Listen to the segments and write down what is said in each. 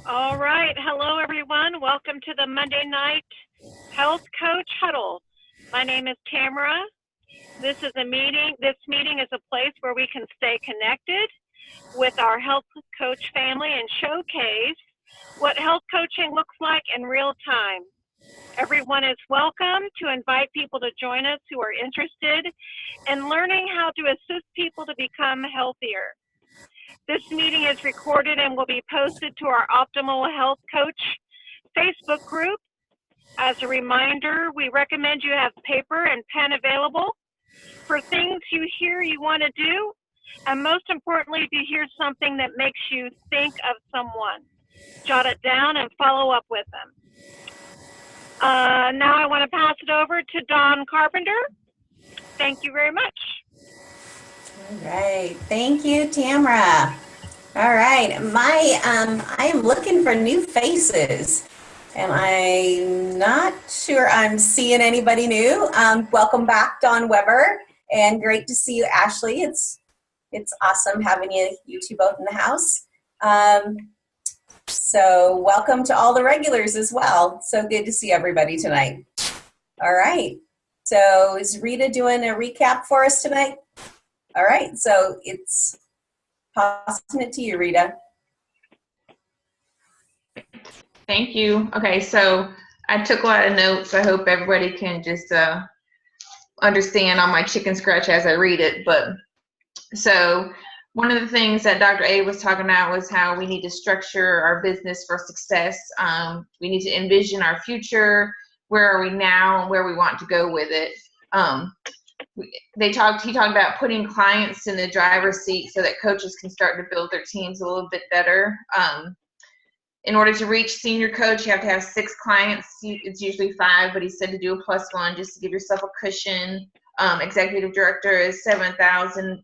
All right. Hello, everyone. Welcome to the Monday Night Health Coach Huddle. My name is Tamara. This meeting is a place where we can stay connected with our health coach family and showcase what health coaching looks like in real time. Everyone is welcome to invite people to join us who are interested in learning how to assist people to become healthier. This meeting is recorded and will be posted to our Optimal Health Coach Facebook group. As a reminder, we recommend you have paper and pen available for things you hear you want to do, and most importantly, to hear something that makes you think of someone. Jot it down and follow up with them. Now I want to pass it over to Dawn Carpenter. Thank you very much. All right, thank you, Tamara. All right, I am looking for new faces, and I'm not sure I'm seeing anybody new. Welcome back, Dawn Weber, and great to see you, Ashley. It's awesome having you two both in the house. So welcome to all the regulars as well. So good to see everybody tonight. All right, so is Rita doing a recap for us tonight? All right, so it's passing it to you, Rita. Thank you. Okay, so I took a lot of notes. I hope everybody can just understand on my chicken scratch as I read it. But so one of the things that Dr. A was talking about was how we need to structure our business for success. We need to envision our future. Where are we now and where we want to go with it. He talked about putting clients in the driver's seat so that coaches can start to build their teams a little bit better. In order to reach senior coach, you have to have 6 clients. It's usually 5, but he said to do a +1 just to give yourself a cushion. Executive director is $7,000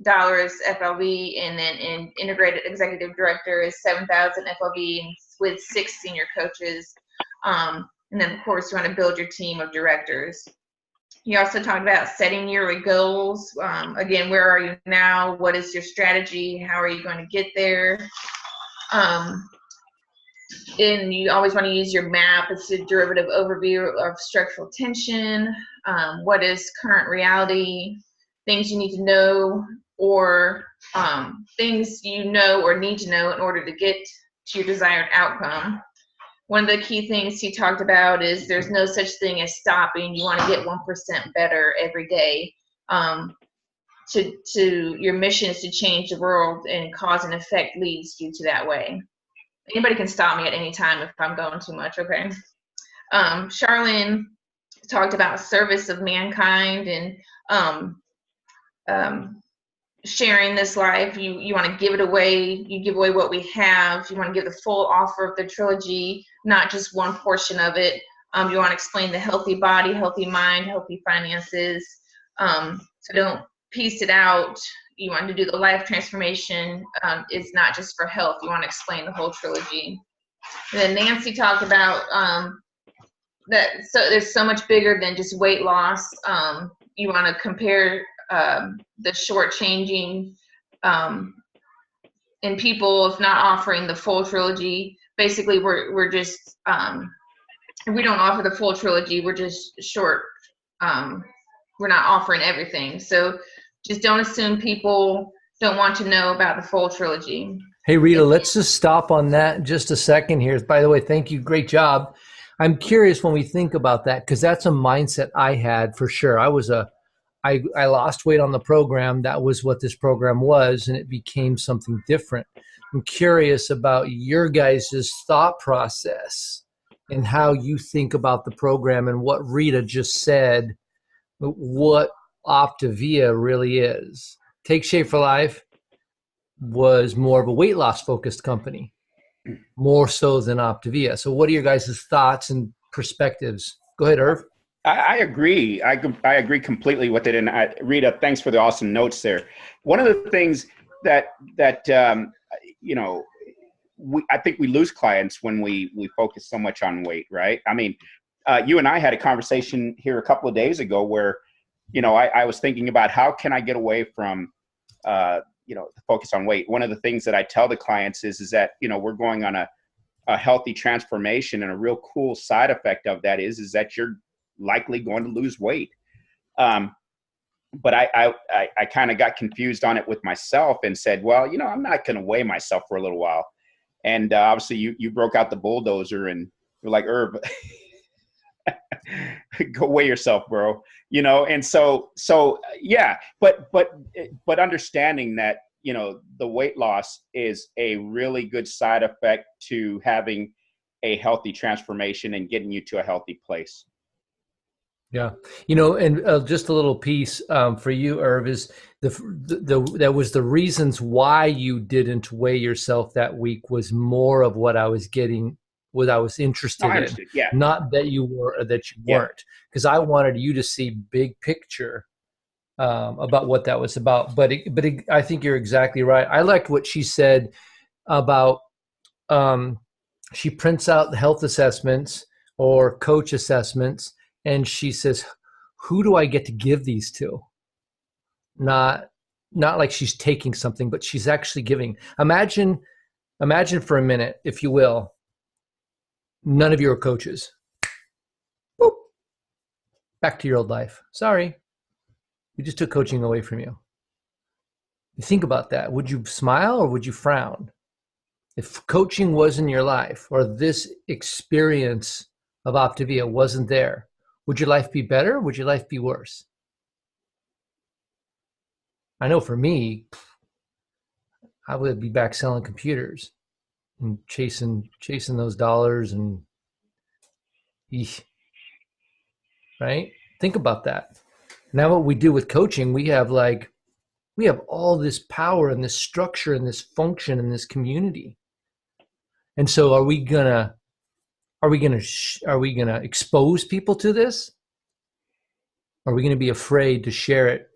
FLV, and then in integrated executive director is $7,000 FLV with 6 senior coaches. And then of course you want to build your team of directors. He also talked about setting yearly goals. Again, where are you now? What is your strategy? How are you going to get there? And you always want to use your map. It's a derivative overview of structural tension. What is current reality? Things you need to know, or things you know or need to know in order to get to your desired outcome. One of the key things he talked about is there's no such thing as stopping. You want to get 1% better every day. Your mission is to change the world, and cause and effect leads you to that way. Anybody can stop me at any time if I'm going too much, okay? Charlene talked about service of mankind and sharing this life. You want to give it away. You give away what we have. You want to give the full offer of the trilogy, not just one portion of it. You want to explain the healthy body, healthy mind, healthy finances. So don't piece it out. You want to do the life transformation. It's not just for health. You want to explain the whole trilogy. And then Nancy talked about that. So there's so much bigger than just weight loss. You want to compare the shortchanging in people if not offering the full trilogy. Basically, we're just we don't offer the full trilogy. We're just short. We're not offering everything. So just don't assume people don't want to know about the full trilogy. Hey, Rita, let's just stop on that just a second here. By the way, thank you. Great job. I'm curious when we think about that, because that's a mindset I had for sure. I lost weight on the program. That was what this program was, and it became something different. I'm curious about your guys' thought process and how you think about the program and what Rita just said, what Optavia really is. Take Shape for Life was more of a weight loss focused company, more so than Optavia. So what are your guys' thoughts and perspectives? Go ahead, Irv. I agree. I agree completely with it. And Rita, thanks for the awesome notes there. One of the things that I think we lose clients when we focus so much on weight, right? I mean, you and I had a conversation here a couple of days ago where, I was thinking about how can I get away from focus on weight. One of the things that I tell the clients is that, we're going on a healthy transformation, and a real cool side effect of that is that you're likely going to lose weight. But I kind of got confused on it with myself and said, well, I'm not going to weigh myself for a little while. And obviously you broke out the bulldozer and you're like, Herb, go weigh yourself, bro. And so yeah, but understanding that, the weight loss is a really good side effect to having a healthy transformation and getting you to a healthy place. Yeah. And just a little piece for you, Irv, is that was the reasons why you didn't weigh yourself that week was more of what I was getting, what I was interested in. Yeah. Not that you were, or that you weren't, because I wanted you to see big picture about what that was about. But I think you're exactly right. I liked what she said about she prints out the health assessments or coach assessments, and she says, who do I get to give these to? Not like she's taking something, but she's actually giving. Imagine for a minute, if you will, none of you are coaches. Boop. Back to your old life. Sorry. We just took coaching away from you. You think about that. Would you smile or would you frown? If coaching wasn't your life, or this experience of Optavia wasn't there, would your life be better or would your life be worse? I know for me, I would be back selling computers and chasing those dollars and right? Think about that. Now what we do with coaching, we have all this power and this structure and this function and this community. And so are we gonna expose people to this? Are we gonna be afraid to share it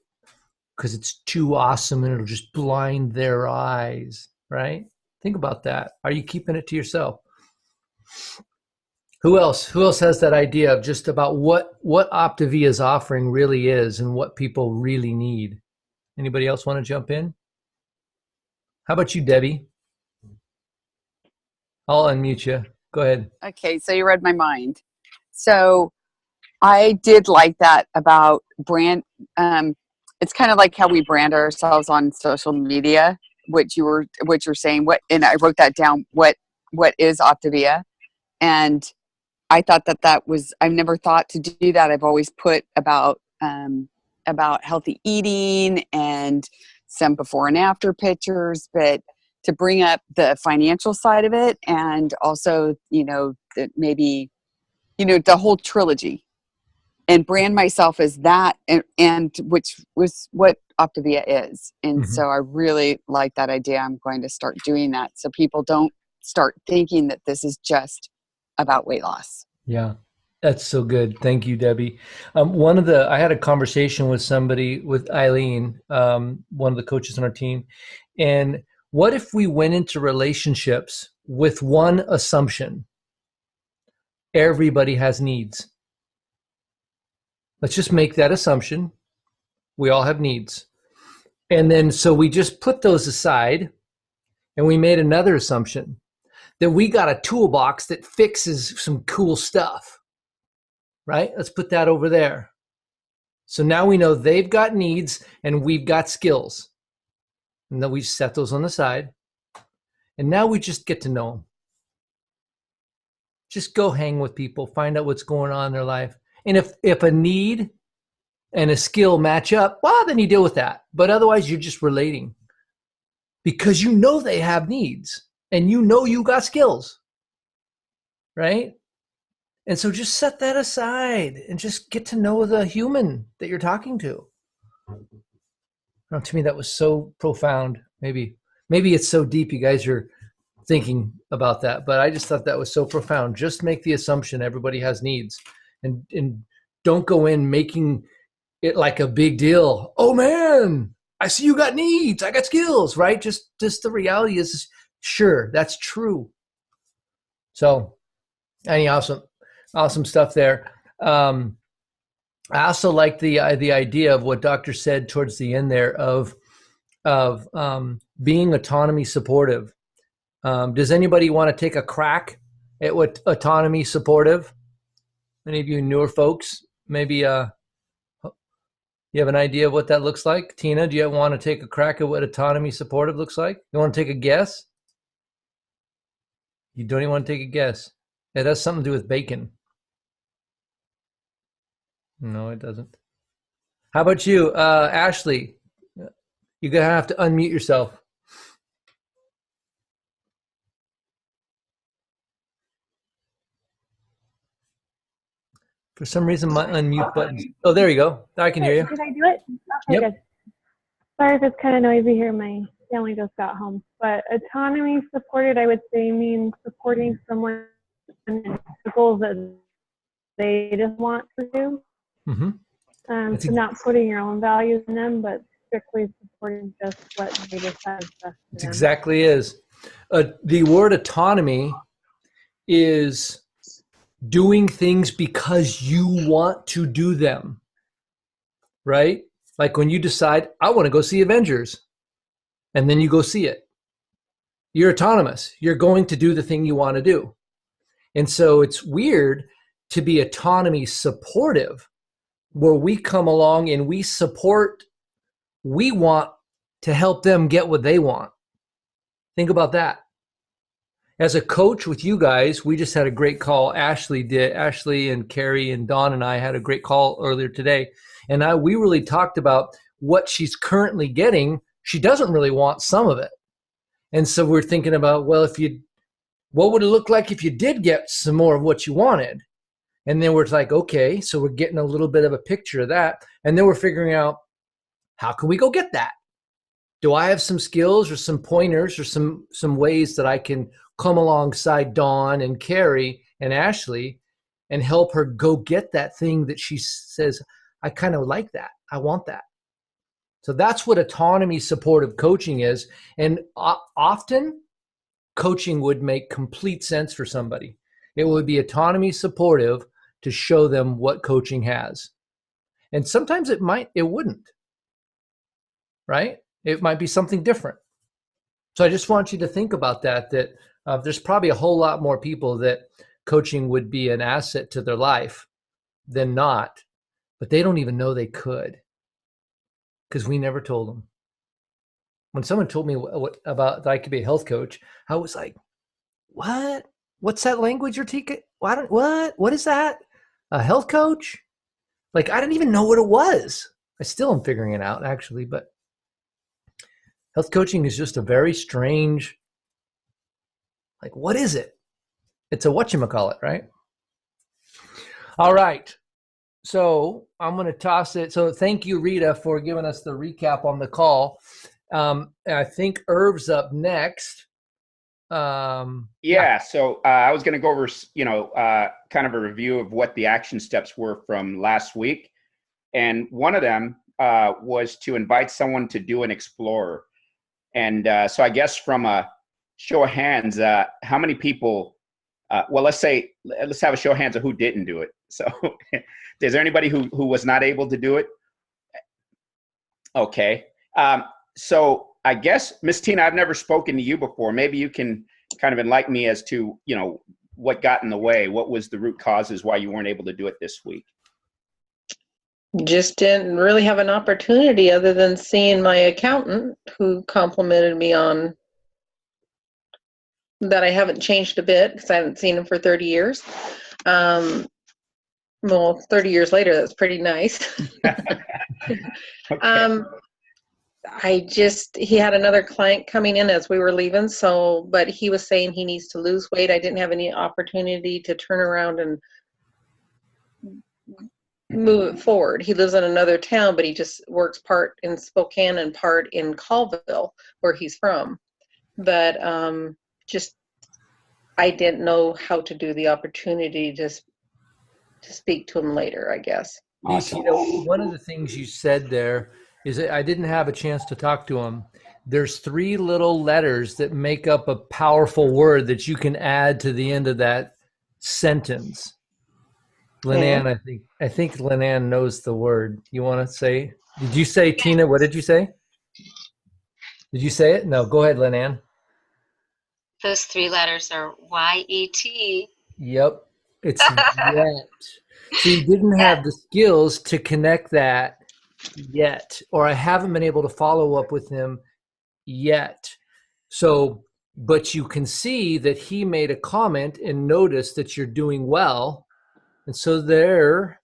because it's too awesome and it'll just blind their eyes, right? Think about that. Are you keeping it to yourself? Who else has that idea of just about what Optavia's offering really is and what people really need? Anybody else want to jump in? How about you, Debbie? I'll unmute you. Go ahead. Okay, so you read my mind. So I did like that about brand. It's kind of like how we brand ourselves on social media, which you're saying. And I wrote that down. What is Optavia? And I thought that was. I've never thought to do that. I've always put about healthy eating and some before and after pictures, but to bring up the financial side of it, and also maybe the whole trilogy, and brand myself as that, and which was what Optavia is. And so I really like that idea. I'm going to start doing that so people don't start thinking that this is just about weight loss. Yeah, that's so good. Thank you, Debbie. I had a conversation with Eileen, one of the coaches on our team. And what if we went into relationships with one assumption? Everybody has needs. Let's just make that assumption. We all have needs. And then so we just put those aside and we made another assumption that we got a toolbox that fixes some cool stuff, right? Let's put that over there. So now we know they've got needs and we've got skills. And then we set those on the side. And now we just get to know them. Just go hang with people, find out what's going on in their life. And if a need and a skill match up, well, then you deal with that. But otherwise, you're just relating because you know they have needs and you know you got skills, right? And so just set that aside and just get to know the human that you're talking to. To me, that was so profound. Maybe it's so deep you guys are thinking about that, but I just thought that was so profound. Just make the assumption everybody has needs, and don't go in making it like a big deal. Oh man, I see you got needs. I got skills, right? Just the reality is, sure, that's true. So, awesome stuff there. I also like the idea of what Doctor said towards the end there of of being autonomy supportive. Does anybody want to take a crack at what autonomy supportive? Any of you newer folks, maybe you have an idea of what that looks like? Tina, do you want to take a crack at what autonomy supportive looks like? You want to take a guess? You don't even want to take a guess. It has something to do with bacon. No, it doesn't. How about you, Ashley? You're going to have to unmute yourself. For some reason, my unmute button. Oh, there you go. I can hear you. Did I do it? Okay, Yep. good. Sorry if it's kind of noisy here. My family just got home. But autonomy supported, I would say, means supporting someone in the goals that they just want to do. Mm-hmm. So not putting your own values in them, but strictly supporting just what they decide is best for It them. exactly is. The word autonomy is doing things because you want to do them, right? Like when you decide, I want to go see Avengers, and then you go see it. You're autonomous. You're going to do the thing you want to do. And so it's weird to be autonomy supportive, where we come along and we support, we want to help them get what they want. Think about that. As a coach with you guys, we just had a great call. Ashley and Carrie and Dawn and I had a great call earlier today. And we really talked about what she's currently getting. She doesn't really want some of it. And so we're thinking about, well, what would it look like if you did get some more of what you wanted? And then we're like, okay, so we're getting a little bit of a picture of that. And then we're figuring out, how can we go get that? Do I have some skills or some pointers or some ways that I can come alongside Dawn and Carrie and Ashley and help her go get that thing that she says, I kind of like that. I want that. So that's what autonomy supportive coaching is. And often coaching would make complete sense for somebody. It would be autonomy supportive to show them what coaching has. And sometimes it wouldn't, right? It might be something different. So I just want you to think about that there's probably a whole lot more people that coaching would be an asset to their life than not, but they don't even know they could because we never told them. When someone told me about that I could be a health coach, I was like, what? What's that language you're teaching? What is that? A health coach? Like, I didn't even know what it was. I still am figuring it out, actually, but health coaching is just a very strange, like, what is it? It's a whatchamacallit, right? All right. So I'm going to toss it. So thank you, Rita, for giving us the recap on the call. I think Irv's up next. Yeah. So I was going to go over, kind of a review of what the action steps were from last week. And one of them was to invite someone to do an explorer. And so I guess from a show of hands, how many people, let's have a show of hands of who didn't do it. So is there anybody who was not able to do it? Okay. So I guess, Miss Tina, I've never spoken to you before. Maybe you can kind of enlighten me as to, what got in the way. What was the root causes why you weren't able to do it this week? Just didn't really have an opportunity other than seeing my accountant, who complimented me on that I haven't changed a bit because I haven't seen him for 30 years. 30 years later, that's pretty nice. Okay. He had another client coming in as we were leaving, but he was saying he needs to lose weight. I didn't have any opportunity to turn around and move it forward. He lives in another town, but he just works part in Spokane and part in Colville, where he's from. But I didn't know how to do the opportunity to speak to him later, I guess. Awesome. One of the things you said there is that I didn't have a chance to talk to him. There's 3 little letters that make up a powerful word that you can add to the end of that sentence. Lynanne, I think Lynanne knows the word. You want to say? Did you say, Tina? What did you say? Did you say it? No, go ahead, Lynn. Those 3 letters are Y-E-T. Yep. It's yet. So you didn't have the skills to connect that yet, or I haven't been able to follow up with him yet. So, but you can see that he made a comment and noticed that you're doing well. And so there,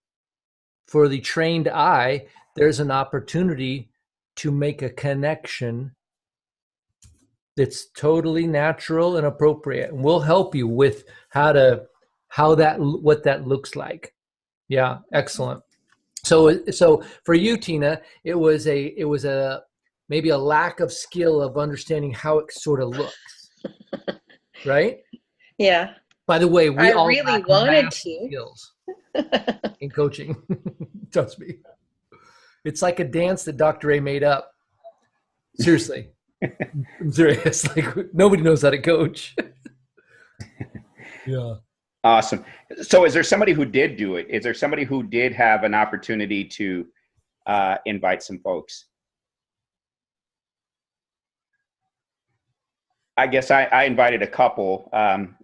for the trained eye, there's an opportunity to make a connection that's totally natural and appropriate. And we'll help you with what that looks like. Yeah, excellent. So for you, Tina, it was a maybe a lack of skill of understanding how it sort of looks, right? Yeah. By the way, we I all really lack wanted massive to. skills in coaching. Trust me. It's like a dance that Dr. A made up. Seriously. I'm serious. Like, nobody knows how to coach. Yeah. Awesome. So is there somebody who did do it? Is there somebody who did have an opportunity to invite some folks? I guess I invited a couple.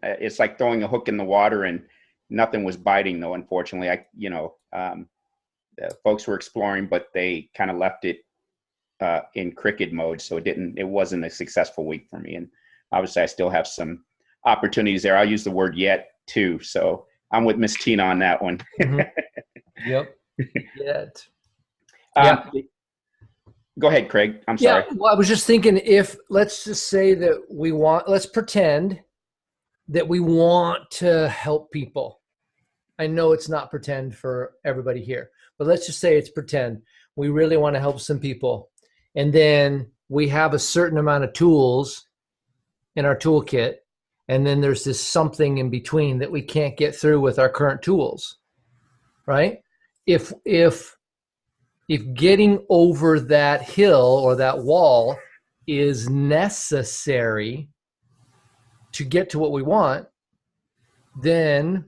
It's like throwing a hook in the water and nothing was biting though, unfortunately. Folks were exploring, but they kind of left it in cricket mode. So it wasn't a successful week for me. And obviously I still have some opportunities there. I'll use the word yet too. So I'm with Miss Tina on that one. Mm-hmm. Yep. Yet. Go ahead, Craig. I'm sorry. Yeah, well, I was just thinking let's just say that let's pretend that we want to help people. I know it's not pretend for everybody here, but let's just say it's pretend. We really want to help some people. And then we have a certain amount of tools in our toolkit. And then there's this something in between that we can't get through with our current tools, right? If getting over that hill or that wall is necessary to get to what we want, then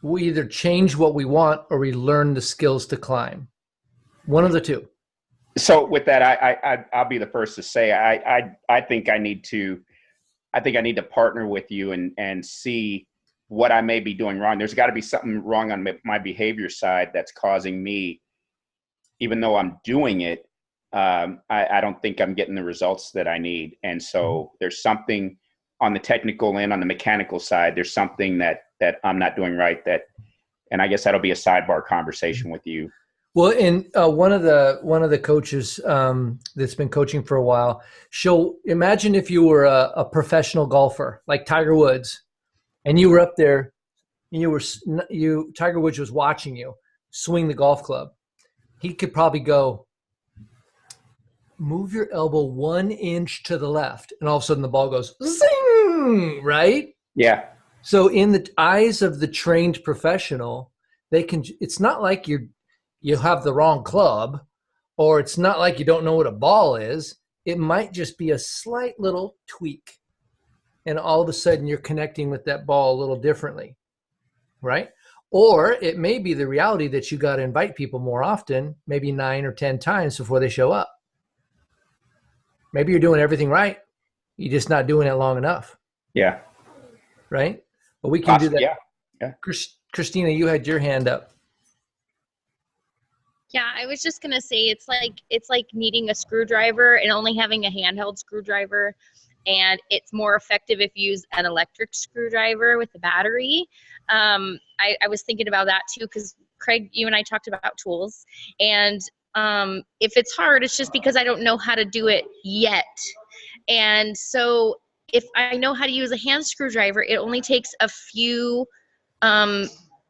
we either change what we want or we learn the skills to climb. One of the two. So with that, I'll be the first to say I think I need to partner with you and see what I may be doing wrong. There's got to be something wrong on my behavior side that's causing me, even though I'm doing it, I don't think I'm getting the results that I need. And so there's something on the technical and on the mechanical side, there's something that I'm not doing right, and I guess that'll be a sidebar conversation with you. Well, and one of the coaches that's been coaching for a while, she'll imagine if you were a professional golfer like Tiger Woods, and you were up there, and Tiger Woods was watching you swing the golf club. He could probably go, move your elbow 1 inch to the left, and all of a sudden the ball goes zing, right? Yeah. So in the eyes of the trained professional, it's not like you have the wrong club, or it's not like you don't know what a ball is. It might just be a slight little tweak, and all of a sudden you're connecting with that ball a little differently, right? Or it may be the reality that you got to invite people more often, maybe 9 or 10 times before they show up. Maybe you're doing everything right. You're just not doing it long enough. Yeah. Right? But we can do that. Yeah. Christina, you had your hand up. Yeah, I was just gonna say it's like needing a screwdriver and only having a handheld screwdriver, and it's more effective if you use an electric screwdriver with the battery. I was thinking about that too, because Craig, you and I talked about tools, and if it's hard, it's just because I don't know how to do it yet. And so if I know how to use a hand screwdriver, it only takes a few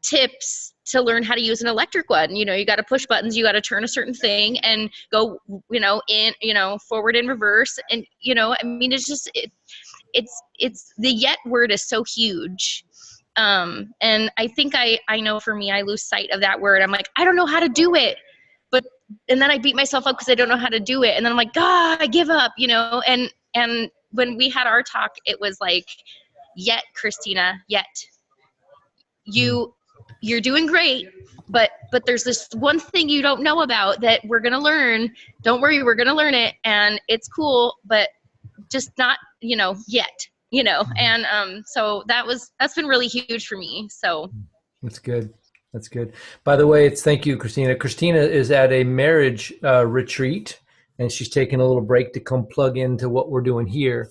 tips to learn how to use an electric one. You got to push buttons, you got to turn a certain thing and go, forward and reverse. And, it's just, it's the yet word is so huge. And I think I know for me, I lose sight of that word. I'm like, I don't know how to do it. And then I beat myself up because I don't know how to do it. And then I'm like, God, I give up, and when we had our talk, it was like, yet, Christina, yet. You're doing great, but there's this one thing you don't know about that we're going to learn. Don't worry, we're going to learn it, and it's cool, but just not, yet, and so that's been really huge for me. So That's good. That's good. By the way, thank you, Christina. Christina is at a marriage retreat, and she's taking a little break to come plug into what we're doing here.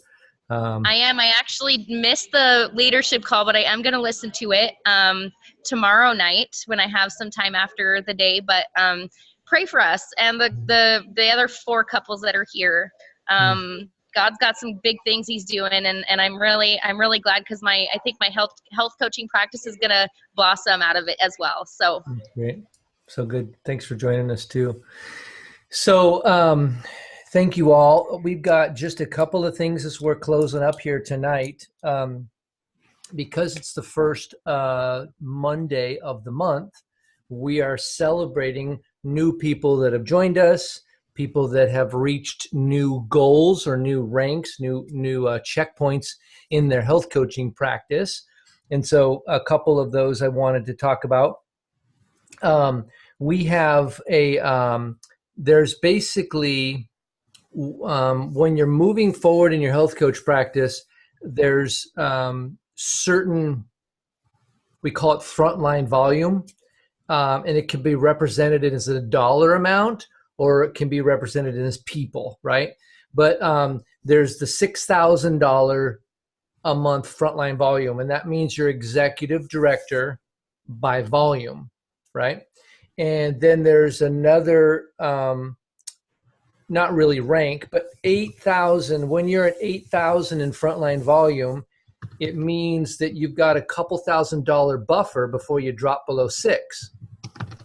I actually missed the leadership call, but I am going to listen to it tomorrow night when I have some time after the day. But pray for us and the other 4 couples that are here. God's got some big things he's doing, and I'm really glad, because I think my health coaching practice is going to blossom out of it as well. So great. So good. Thanks for joining us too. So thank you all. We've got just a couple of things as we're closing up here tonight. Because it's the first Monday of the month, we are celebrating new people that have joined us, people that have reached new goals or new ranks, new checkpoints in their health coaching practice. And so a couple of those I wanted to talk about. We have there's basically, when you're moving forward in your health coach practice, there's certain, we call it frontline volume, and it can be represented as a dollar amount, or it can be represented as people, right? But there's the $6,000 a month frontline volume, and that means you're executive director by volume, right? And then there's another, not really rank, but 8,000. When you're at 8,000 in frontline volume, it means that you've got a couple $1,000 buffer before you drop below 6,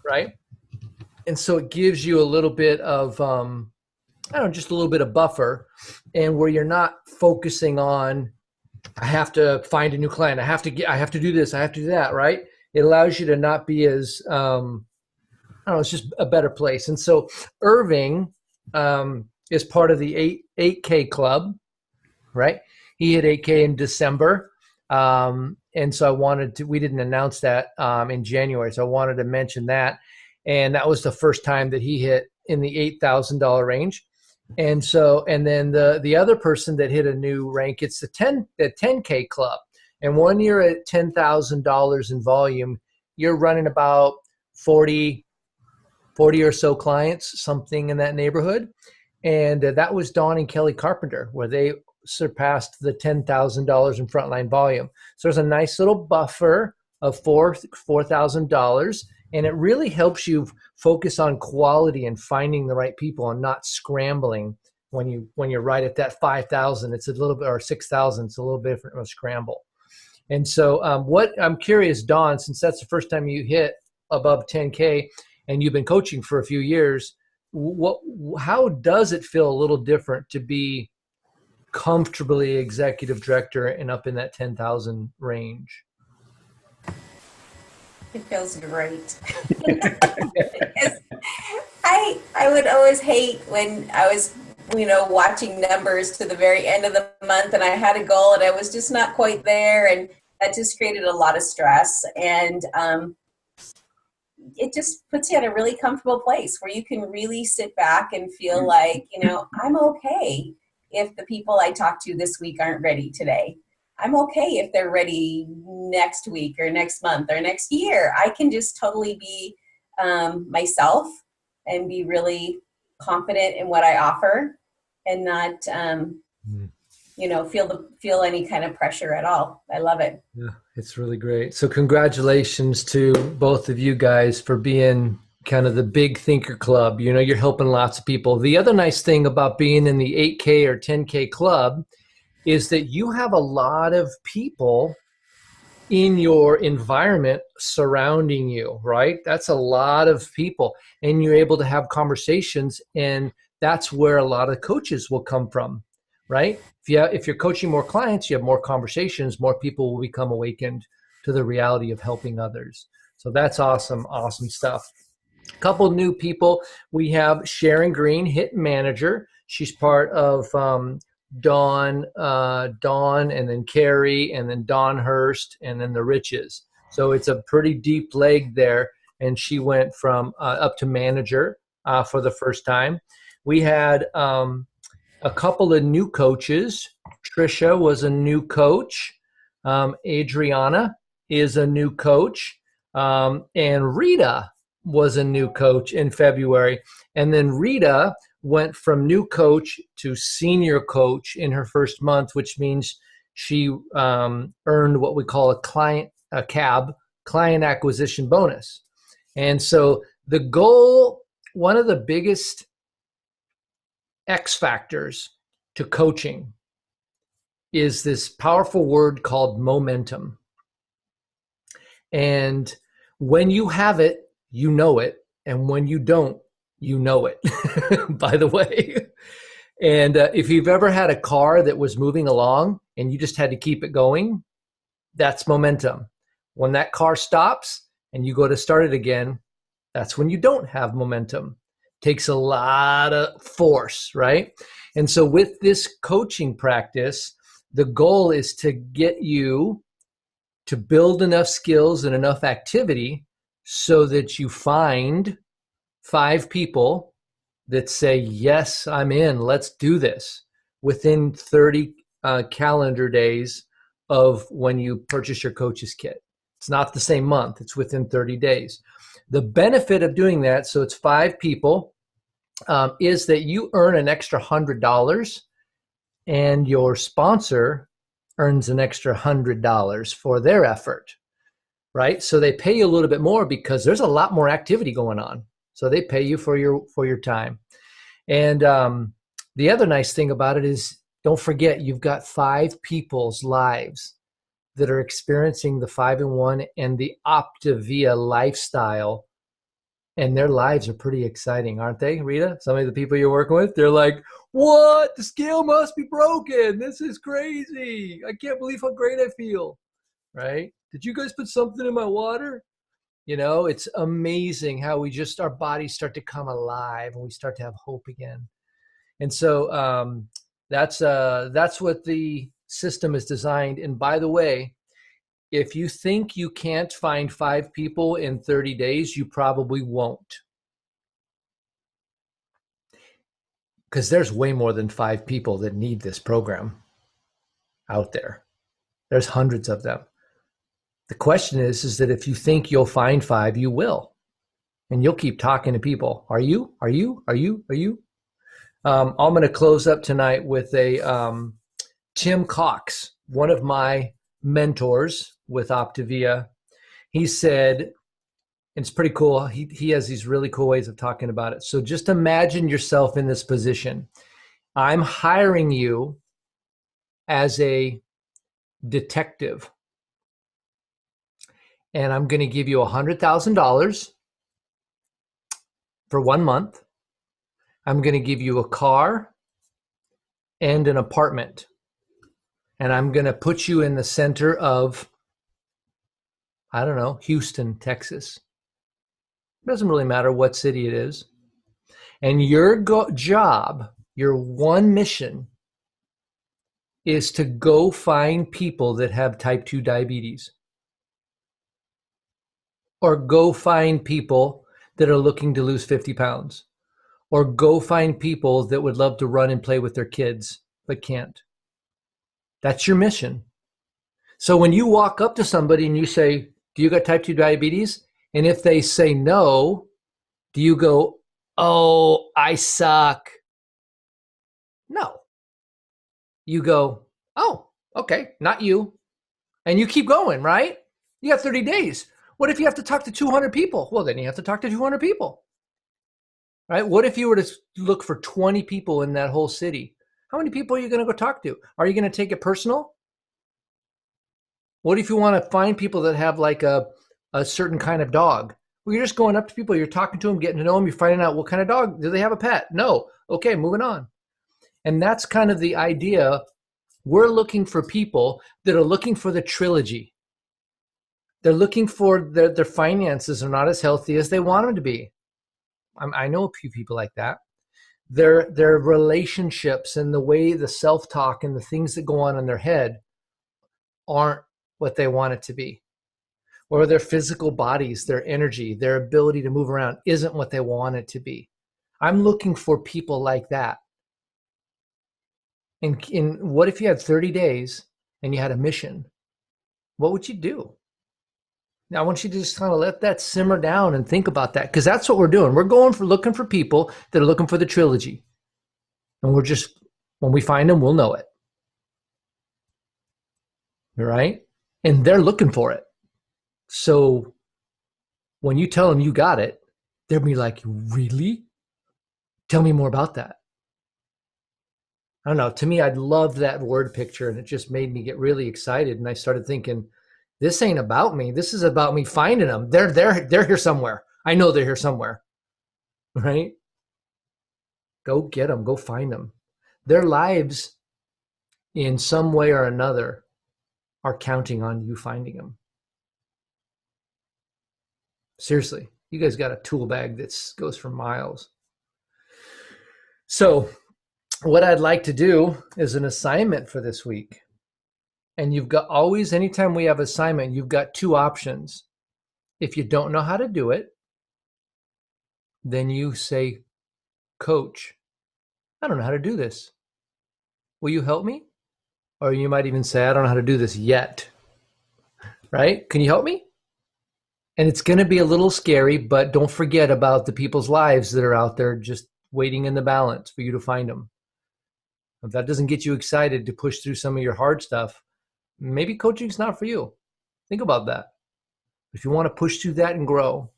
right? And so it gives you a little bit of, just a little bit of buffer, and where you're not focusing on, I have to find a new client, I have to do this, I have to do that, right? It allows you to not be as, it's just a better place. And so Irving is part of the 8K club, right? He hit 8K in December. And so we didn't announce that in January. So I wanted to mention that. And that was the first time that he hit in the $8,000 range. And then the other person that hit a new rank, it's the 10K club. And when you're at $10,000 in volume, you're running about 40 or so clients, something in that neighborhood. And that was Dawn and Kelly Carpenter, where they surpassed the $10,000 in frontline volume. So there's a nice little buffer of $4,000, and it really helps you focus on quality and finding the right people and not scrambling when you're right at that 5,000. It's a little bit, or 6,000. It's a little bit different of a scramble. And so what I'm curious, Dawn, since that's the first time you hit above 10K and you've been coaching for a few years, how does it feel a little different to be comfortably executive director and up in that 10,000 range? It feels great. I would always hate when I was, watching numbers to the very end of the month, and I had a goal and I was just not quite there, and that just created a lot of stress. And it just puts you in a really comfortable place where you can really sit back and feel like, I'm okay if the people I talk to this week aren't ready today. I'm okay if they're ready next week or next month or next year. I can just totally be myself and be really confident in what I offer, and not, feel any kind of pressure at all. I love it. Yeah, it's really great. So congratulations to both of you guys for being kind of the big thinker club. You're helping lots of people. The other nice thing about being in the 8K or 10K club is that you have a lot of people in your environment surrounding you, right? That's a lot of people, and you're able to have conversations, and that's where a lot of coaches will come from, right? If you're coaching more clients, you have more conversations, more people will become awakened to the reality of helping others. So that's awesome, awesome stuff. A couple new people. We have Sharon Green, Hit Manager. She's part of Dawn, and then Carrie, and then Dawn Hurst, and then the Riches. So it's a pretty deep leg there, and she went from up to manager for the first time. We had a couple of new coaches. Trisha was a new coach. Adriana is a new coach. And Rita was a new coach in February. And then Rita went from new coach to senior coach in her first month, which means she earned what we call a CAB, client acquisition bonus. And so the goal, one of the biggest X factors to coaching is this powerful word called momentum. And when you have it, you know it. And when you don't, you know it, by the way. And if you've ever had a car that was moving along and you just had to keep it going, that's momentum. When that car stops and you go to start it again, that's when you don't have momentum. Takes a lot of force, right? And so with this coaching practice, the goal is to get you to build enough skills and enough activity so that you find 5 people that say, yes, I'm in, let's do this, within 30 calendar days of when you purchase your coach's kit. It's not the same month, it's within 30 days. The benefit of doing that, so it's 5 people, is that you earn an extra $100 and your sponsor earns an extra $100 for their effort, right? So they pay you a little bit more because there's a lot more activity going on. So they pay you for your time. And the other nice thing about it is, don't forget, you've got 5 people's lives that are experiencing the 5-in-1 and the Optavia lifestyle. And their lives are pretty exciting, aren't they, Rita? Some of the people you're working with, they're like, what? The scale must be broken. This is crazy. I can't believe how great I feel, right? Did you guys put something in my water? You know, it's amazing how our bodies start to come alive and we start to have hope again. And so that's what the system is designed. And by the way, if you think you can't find 5 people in 30 days, you probably won't. Because there's way more than 5 people that need this program out there. There's hundreds of them. The question is that if you think you'll find 5, you will. And you'll keep talking to people. Are you? Are you? Are you? Are you? I'm going to close up tonight with a Tim Cox, one of my mentors with Optavia. He said, and it's pretty cool, he has these really cool ways of talking about it. So just imagine yourself in this position. I'm hiring you as a detective, and I'm going to give you $100,000 for 1 month. I'm going to give you a car and an apartment, and I'm going to put you in the center of, I don't know, Houston, Texas. It doesn't really matter what city it is. And your job, your one mission, is to go find people that have type 2 diabetes. Or go find people that are looking to lose 50 pounds. Or go find people that would love to run and play with their kids, but can't. That's your mission. So when you walk up to somebody and you say, do you got type 2 diabetes? And if they say no, do you go, oh, I suck? No. You go, oh, okay, not you. And you keep going, right? You got 30 days. What if you have to talk to 200 people? Well, then you have to talk to 200 people. Right? What if you were to look for 20 people in that whole city? How many people are you going to go talk to? Are you going to take it personal? What if you want to find people that have like a certain kind of dog? Well, you're just going up to people, you're talking to them, getting to know them, you're finding out what kind of dog. Do they have a pet? No. Okay, moving on. And that's kind of the idea. We're looking for people that are looking for the trilogy. They're looking for their finances are not as healthy as they want them to be. I know a few people like that. Their relationships and the way the self-talk and the things that go on in their head aren't what they want it to be. Or their physical bodies, their energy, their ability to move around isn't what they want it to be. I'm looking for people like that. And what if you had 30 days and you had a mission? What would you do? Now, I want you to just kind of let that simmer down and think about that, because that's what we're doing. We're looking for people that are looking for the trilogy. And when we find them, we'll know it. All right? And they're looking for it. So when you tell them you got it, they'll be like, really? Tell me more about that. I don't know. To me, I loved that word picture, and it just made me get really excited. And I started thinking, this ain't about me. This is about me finding them. They're here somewhere. I know they're here somewhere, right? Go get them. Go find them. Their lives, in some way or another, are counting on you finding them. Seriously, you guys got a tool bag that goes for miles. So what I'd like to do is an assignment for this week. And you've got always, anytime we have assignment, you've got two options. If you don't know how to do it, then you say, Coach, I don't know how to do this. Will you help me? Or you might even say, I don't know how to do this yet. Right? Can you help me? And it's going to be a little scary, but don't forget about the people's lives that are out there just waiting in the balance for you to find them. If that doesn't get you excited to push through some of your hard stuff, maybe coaching's not for you. Think about that. If you want to push through that and grow,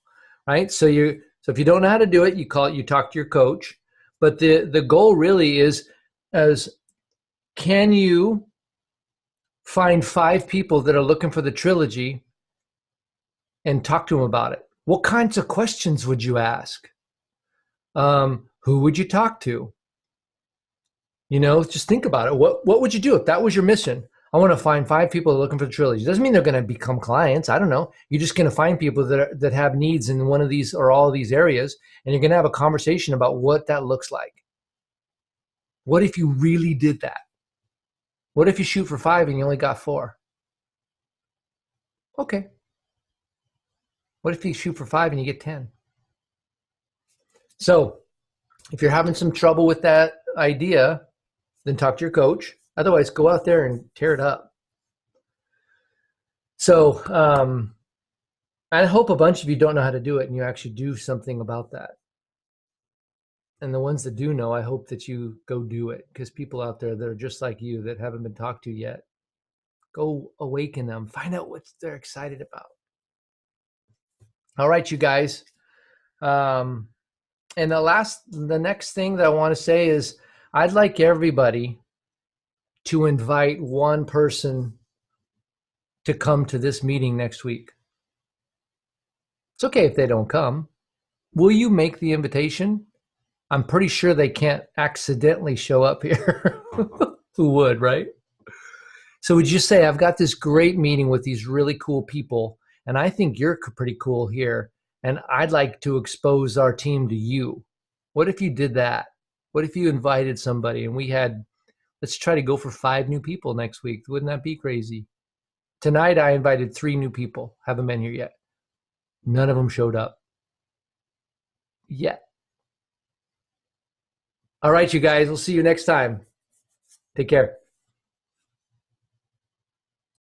right? So if you don't know how to do it, you talk to your coach. But the goal really is can you find 5 people that are looking for the trilogy and talk to them about it? What kinds of questions would you ask? Who would you talk to? Just think about it. What would you do if that was your mission? I want to find 5 people that are looking for the trilogy. Doesn't mean they're going to become clients. I don't know. You're just going to find people that have needs in one of these or all of these areas, and you're going to have a conversation about what that looks like. What if you really did that? What if you shoot for 5 and you only got 4? Okay. What if you shoot for 5 and you get 10? So if you're having some trouble with that idea, then talk to your coach. Otherwise, go out there and tear it up. So I hope a bunch of you don't know how to do it and you actually do something about that. And the ones that do know, I hope that you go do it, because people out there that are just like you that haven't been talked to yet, go awaken them. Find out what they're excited about. All right, you guys. And the next thing that I want to say is I'd like everybody to invite one person to come to this meeting next week. It's okay if they don't come. Will you make the invitation? I'm pretty sure they can't accidentally show up here. Who would, right? So would you say, I've got this great meeting with these really cool people, and I think you're pretty cool here, and I'd like to expose our team to you. What if you did that? What if you invited somebody and let's try to go for 5 new people next week. Wouldn't that be crazy? Tonight, I invited 3 new people. Haven't been here yet. None of them showed up yet. All right, you guys. We'll see you next time. Take care.